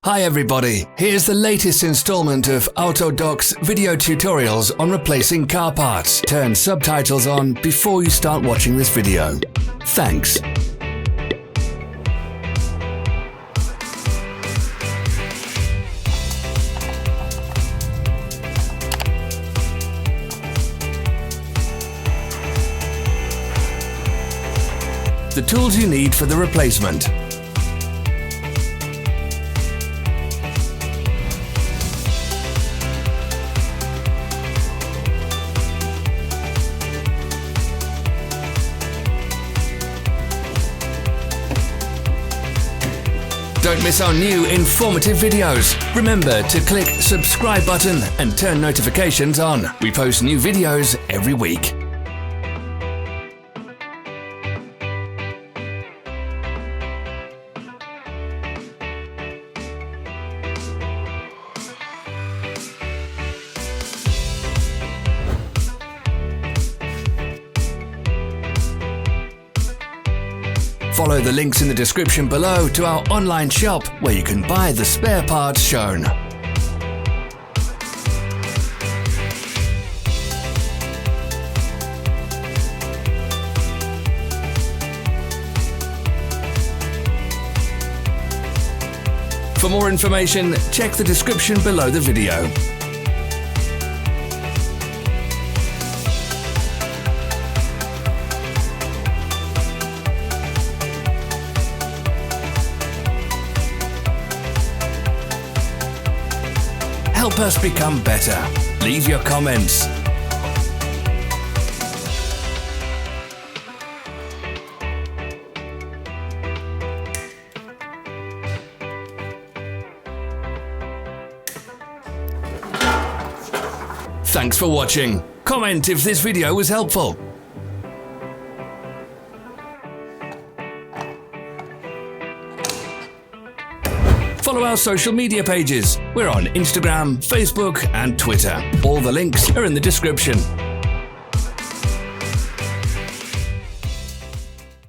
Hi everybody, here's the latest installment of Autodoc's video tutorials on replacing car parts. Turn subtitles on before you start watching this video. Thanks. The tools you need for the replacement. Don't miss our new informative videos. Remember to click subscribe button and turn notifications on. We post new videos every week. Follow the links in the description below to our online shop where you can buy the spare parts shown. For more information, check the description below the video. Help us become better. Leave your comments. Thanks for watching. Comment if this video was helpful. Follow our social media pages. We're on Instagram, Facebook, and Twitter. All the links are in the description.